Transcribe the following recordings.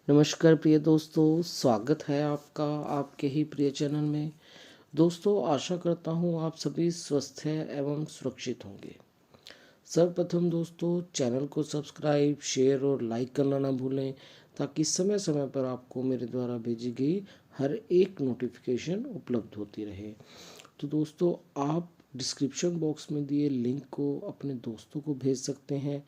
नमस्कार प्रिय दोस्तों, स्वागत है आपका आपके ही प्रिय चैनल में। दोस्तों, आशा करता हूँ आप सभी स्वस्थ हैं एवं सुरक्षित होंगे। सर्वप्रथम दोस्तों, चैनल को सब्सक्राइब, शेयर और लाइक करना ना भूलें, ताकि समय समय पर आपको मेरे द्वारा भेजी गई हर एक नोटिफिकेशन उपलब्ध होती रहे। तो दोस्तों, आप डिस्क्रिप्शन बॉक्स में दिए लिंक को अपने दोस्तों को भेज सकते हैं,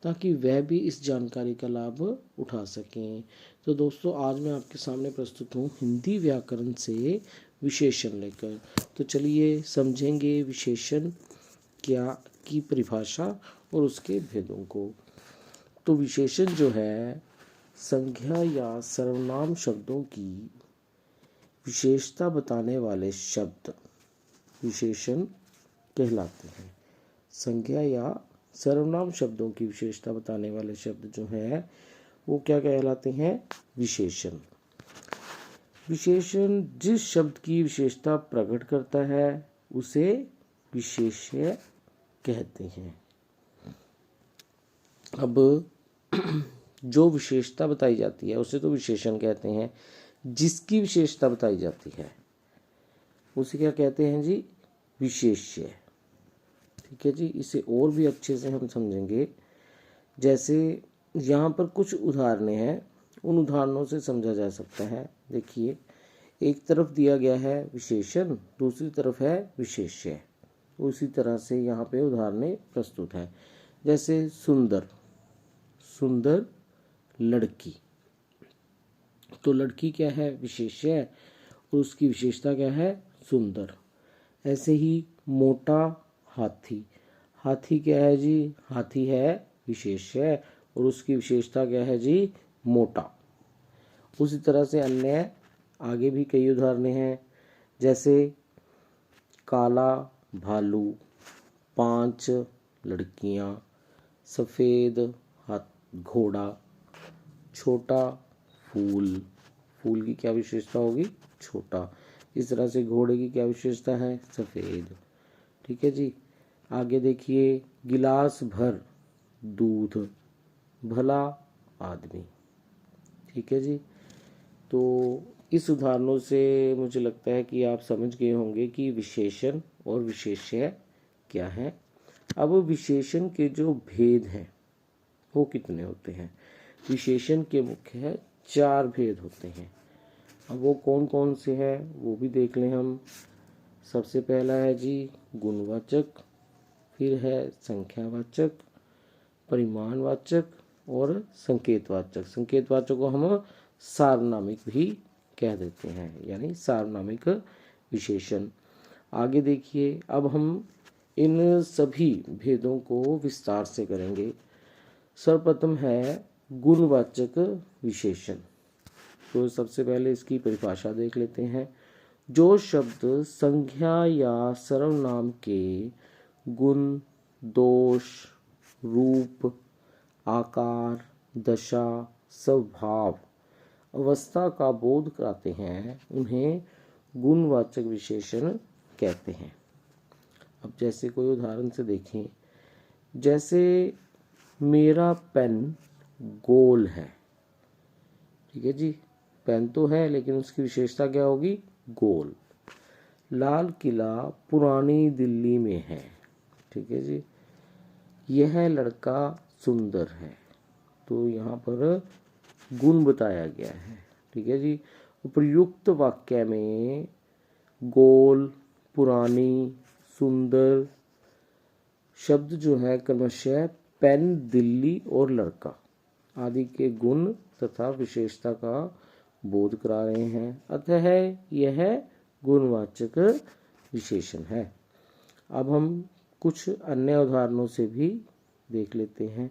ताकि वह भी इस जानकारी का लाभ उठा सकें। तो दोस्तों, आज मैं आपके सामने प्रस्तुत हूँ हिंदी व्याकरण से विशेषण लेकर। तो चलिए समझेंगे विशेषण क्या की परिभाषा और उसके भेदों को। तो विशेषण जो है, संज्ञा या सर्वनाम शब्दों की विशेषता बताने वाले शब्द विशेषण कहलाते हैं। संज्ञा या सर्वनाम शब्दों की विशेषता बताने वाले शब्द जो है वो क्या कहलाते हैं? विशेषण। विशेषण जिस शब्द की विशेषता प्रकट करता है उसे विशेष्य कहते हैं। अब जो विशेषता बताई जाती है उसे तो विशेषण कहते हैं। जिसकी विशेषता बताई जाती है उसे क्या कहते हैं जी? विशेष्य। ठीक है जी। इसे और भी अच्छे से हम समझेंगे। जैसे यहाँ पर कुछ उदाहरण हैं, उन उदाहरणों से समझा जा सकता है। देखिए, एक तरफ दिया गया है विशेषण, दूसरी तरफ है विशेष्य। उसी तरह से यहाँ पे उदाहरण प्रस्तुत है। जैसे सुंदर, सुंदर लड़की। तो लड़की क्या है? विशेष्य है, और उसकी विशेषता क्या है? सुंदर। ऐसे ही मोटा हाथी। हाथी क्या है जी? हाथी है विशेष्य, और उसकी विशेषता क्या है जी? मोटा। उसी तरह से अन्य आगे भी कई उदाहरण हैं। जैसे काला भालू, 5 लड़कियां, सफ़ेद घोड़ा, छोटा फूल। फूल की क्या विशेषता होगी? छोटा। इस तरह से घोड़े की क्या विशेषता है? सफ़ेद। ठीक है जी। आगे देखिए, गिलास भर दूध, भला आदमी। ठीक है जी। तो इस उदाहरणों से मुझे लगता है कि आप समझ गए होंगे कि विशेषण और विशेष्य क्या है। अब विशेषण के जो भेद हैं वो कितने होते हैं? विशेषण के मुख्य 4 भेद होते हैं। अब वो कौन कौन से हैं वो भी देख लें हम। सबसे पहला है जी गुणवाचक, फिर है संख्यावाचक, परिमाणवाचक और संकेतवाचक। संकेतवाचक को हम सार्वनामिक भी कह देते हैं, यानी सार्वनामिक विशेषण। आगे देखिए, अब हम इन सभी भेदों को विस्तार से करेंगे। सर्वप्रथम है गुणवाचक विशेषण। तो सबसे पहले इसकी परिभाषा देख लेते हैं। जो शब्द संज्ञा या सर्वनाम के गुण, दोष, रूप, आकार, दशा, स्वभाव, अवस्था का बोध कराते हैं उन्हें गुणवाचक विशेषण कहते हैं। अब जैसे कोई उदाहरण से देखें। जैसे मेरा पेन गोल है। ठीक है जी। पेन तो है लेकिन उसकी विशेषता क्या होगी? गोल। लाल किला पुरानी दिल्ली में है। ठीक है जी। यह लड़का सुंदर है। तो यहाँ पर गुण बताया गया है। ठीक है जी। उपयुक्त वाक्य में गोल, पुरानी, सुंदर शब्द जो है क्रमशः पेन, दिल्ली और लड़का आदि के गुण तथा विशेषता का बोध करा रहे हैं। अतः यह गुणवाचक विशेषण है। अब हम कुछ अन्य उदाहरणों से भी देख लेते हैं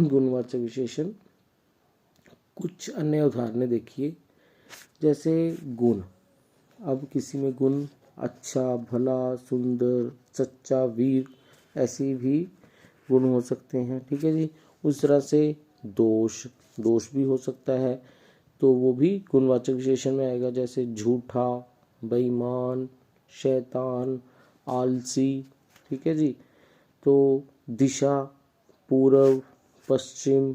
गुणवाचक विशेषण। कुछ अन्य उदाहरण देखिए। जैसे गुण। अब किसी में गुण अच्छा, भला, सुंदर, सच्चा, वीर, ऐसी भी गुण हो सकते हैं। ठीक है जी। उस तरह से दोष, दोष भी हो सकता है, तो वो भी गुणवाचक विशेषण में आएगा। जैसे झूठा, बेईमान, शैतान, आलसी। ठीक है जी। तो दिशा, पूर्व, पश्चिम,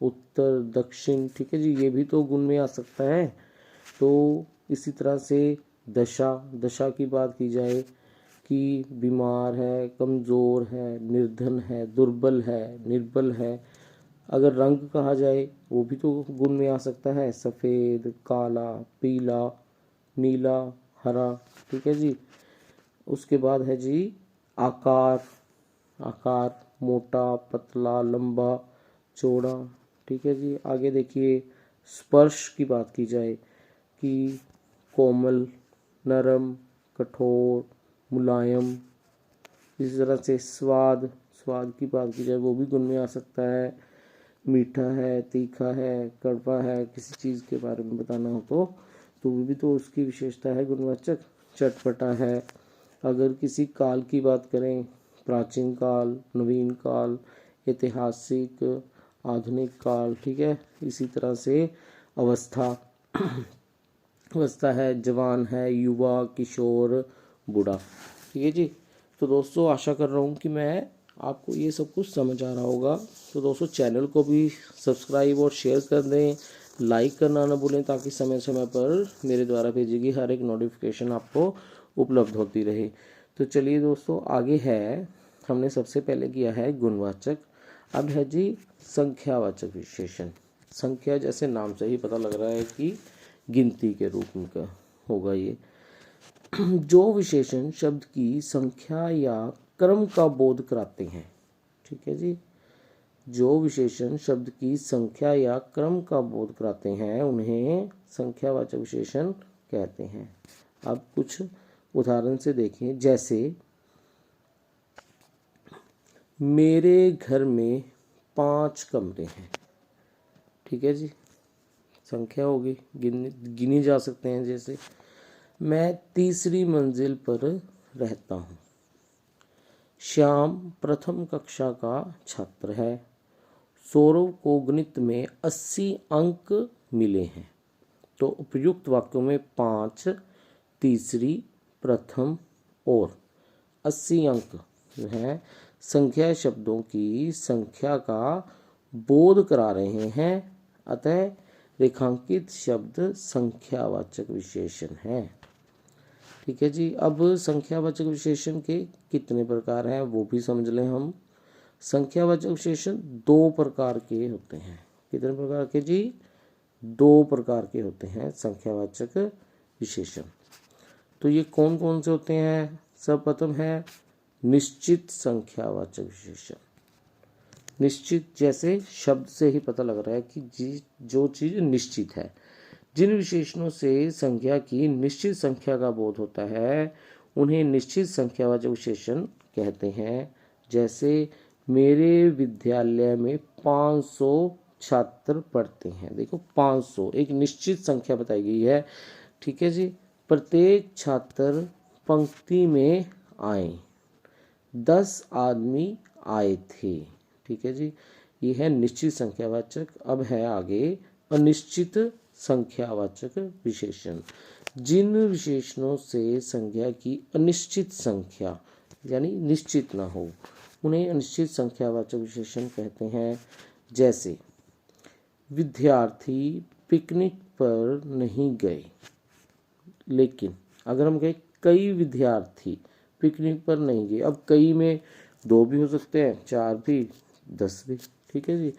उत्तर, दक्षिण, ठीक है जी, ये भी तो गुण में आ सकता है। तो इसी तरह से दशा, दशा की बात की जाए कि बीमार है, कमज़ोर है, निर्धन है, दुर्बल है, निर्बल है। अगर रंग कहा जाए वो भी तो गुण में आ सकता है, सफ़ेद, काला, पीला, नीला, हरा, ठीक है जी। उसके बाद है जी आकार, आकार मोटा, पतला, लंबा, चौड़ा, ठीक है जी। आगे देखिए स्पर्श की बात की जाए कि कोमल, नरम, कठोर, मुलायम। इसी तरह से स्वाद, स्वाद की बात की जाए वो भी गुण में आ सकता है, मीठा है, तीखा है, कड़वा है, किसी चीज़ के बारे में बताना हो तो वो भी तो उसकी विशेषता है गुणवाचक। चटपटा है। अगर किसी काल की बात करें, प्राचीन काल, नवीन काल, ऐतिहासिक, आधुनिक काल, ठीक है। इसी तरह से अवस्था, अवस्था है, जवान है, युवा, किशोर, बूढ़ा, ठीक है जी। तो दोस्तों आशा कर रहा हूँ कि मैं आपको ये सब कुछ समझ आ रहा होगा। तो दोस्तों चैनल को भी सब्सक्राइब और शेयर कर दें, लाइक करना ना भूलें, ताकि समय समय पर मेरे द्वारा भेजी गई हर एक नोटिफिकेशन आपको उपलब्ध होती रहे। तो चलिए दोस्तों आगे है, हमने सबसे पहले किया है गुणवाचक, अब है जी संख्यावाचक विशेषण। संख्या जैसे नाम से ही पता लग रहा है कि गिनती के रूप में का होगा ये। जो विशेषण शब्द की संख्या या क्रम का बोध कराते हैं, ठीक है जी। जो विशेषण शब्द की संख्या या क्रम का बोध कराते हैं उन्हें संख्यावाचक विशेषण कहते हैं। अब कुछ उदाहरण से देखें, जैसे मेरे घर में 5 कमरे हैं, ठीक है जी, संख्या होगी, गिनी जा सकते हैं। जैसे मैं तीसरी मंजिल पर रहता हूँ। श्याम प्रथम कक्षा का छात्र है। सौरव को गणित में 80 अंक मिले हैं। तो उपयुक्त वाक्यों में 5, तीसरी, प्रथम और 80 अंक जो है संख्या शब्दों की संख्या का बोध करा रहे हैं, अतः रेखांकित शब्द संख्यावाचक विशेषण है, ठीक है जी। अब संख्यावाचक विशेषण के कितने प्रकार हैं वो भी समझ लें हम। संख्यावाचक विशेषण 2 प्रकार के होते हैं। कितने प्रकार के जी? 2 प्रकार के होते हैं संख्यावाचक विशेषण। तो ये कौन कौन से होते हैं? सर्वप्रथम है निश्चित संख्यावाचक विशेषण। निश्चित जैसे शब्द से ही पता लग रहा है कि जो चीज़ निश्चित है। जिन विशेषणों से संख्या की निश्चित संख्या का बोध होता है उन्हें निश्चित संख्यावाचक विशेषण कहते हैं। जैसे मेरे विद्यालय में 500 छात्र पढ़ते हैं। देखो 500 एक निश्चित संख्या बताई गई है, ठीक है जी। प्रत्येक छात्र पंक्ति में आए, 10 आदमी आए थे, ठीक है जी। ये है निश्चित संख्यावाचक। अब है आगे अनिश्चित संख्यावाचक विशेषण। जिन विशेषणों से संख्या की अनिश्चित संख्या यानी निश्चित ना हो उन्हें अनिश्चित संख्यावाचक विशेषण कहते हैं। जैसे विद्यार्थी पिकनिक पर नहीं गए, लेकिन अगर हम कहें कई विद्यार्थी पिकनिक पर नहीं गए, अब कई में 2 भी हो सकते हैं, 4 भी, 10 भी, ठीक है जी।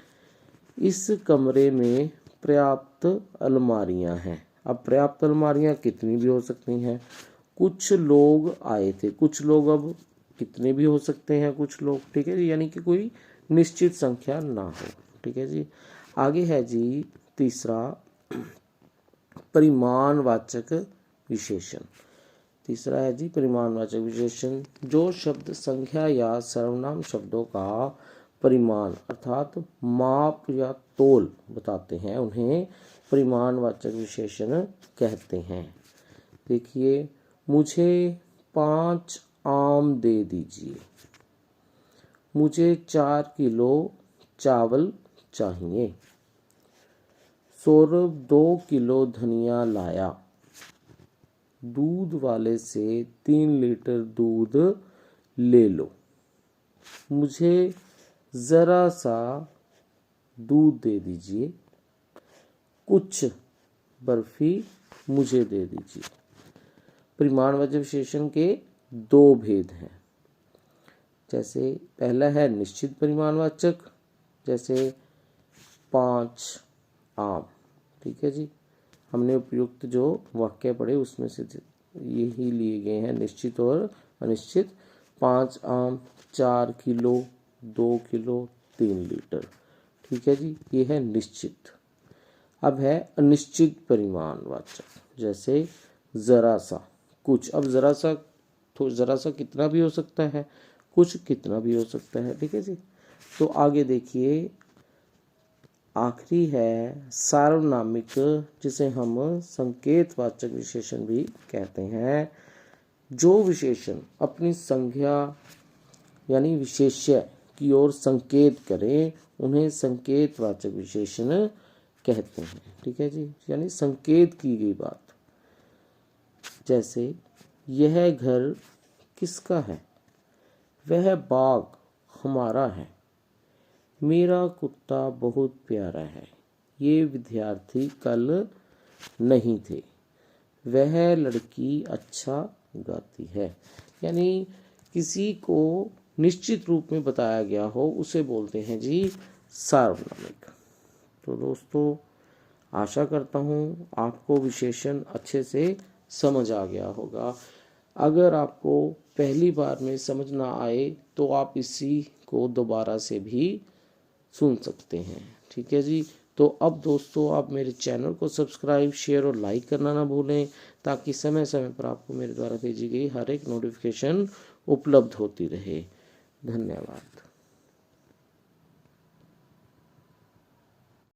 इस कमरे में पर्याप्त अलमारियां हैं। अब पर्याप्त अलमारियां कितनी भी हो सकती हैं। कुछ लोग आए थे, कुछ लोग अब कितने भी हो सकते हैं, कुछ लोग, ठीक है जी। यानी कि कोई निश्चित संख्या ना हो, ठीक है जी। आगे है जी तीसरा परिमाणवाचक विशेषण। तीसरा है जी परिमाणवाचक विशेषण। जो शब्द संख्या या सर्वनाम शब्दों का परिमाण अर्थात माप या तोल बताते हैं उन्हें परिमाणवाचक विशेषण कहते हैं। देखिए मुझे 5 आम दे दीजिए, मुझे 4 किलो चावल चाहिए, सौरभ 2 किलो धनिया लाया, दूध वाले से 3 लीटर दूध ले लो, मुझे ज़रा सा दूध दे दीजिए, कुछ बर्फी मुझे दे दीजिए। परिमाणवाचक विशेषण के दो भेद हैं। जैसे पहला है निश्चित परिमाणवाचक, जैसे 5 आम। ठीक है जी, हमने उपयुक्त जो वाक्य पढ़े उसमें से यही लिए गए हैं, निश्चित और अनिश्चित। 5 आम, 4 किलो, 2 किलो, 3 लीटर। ठीक है जी, ये है निश्चित। अब है अनिश्चित परिमाणवाचक, जैसे जरा सा, कुछ। अब जरा सा तो जरा सा कितना भी हो सकता है, कुछ कितना भी हो सकता है। ठीक है जी, तो आगे देखिए, आखिरी है सार्वनामिक, जिसे हम संकेतवाचक विशेषण भी कहते हैं। जो विशेषण अपनी संज्ञा यानी विशेष्य की ओर संकेत करें उन्हें संकेतवाचक विशेषण कहते हैं। ठीक है जी, यानी संकेत की गई बात। जैसे यह घर किसका है, वह बाग हमारा है, मेरा कुत्ता बहुत प्यारा है, ये विद्यार्थी कल नहीं थे, वह लड़की अच्छा गाती है। यानी किसी को निश्चित रूप में बताया गया हो उसे बोलते हैं जी सार्वनामिक। तो दोस्तों, आशा करता हूँ आपको विशेषण अच्छे से समझ आ गया होगा। अगर आपको पहली बार में समझ ना आए तो आप इसी को दोबारा से भी सुन सकते हैं। ठीक है जी, तो अब दोस्तों आप मेरे चैनल को सब्सक्राइब, शेयर और लाइक करना ना भूलें, ताकि समय समय पर आपको मेरे द्वारा भेजी गई हर एक नोटिफिकेशन उपलब्ध होती रहे। धन्यवाद।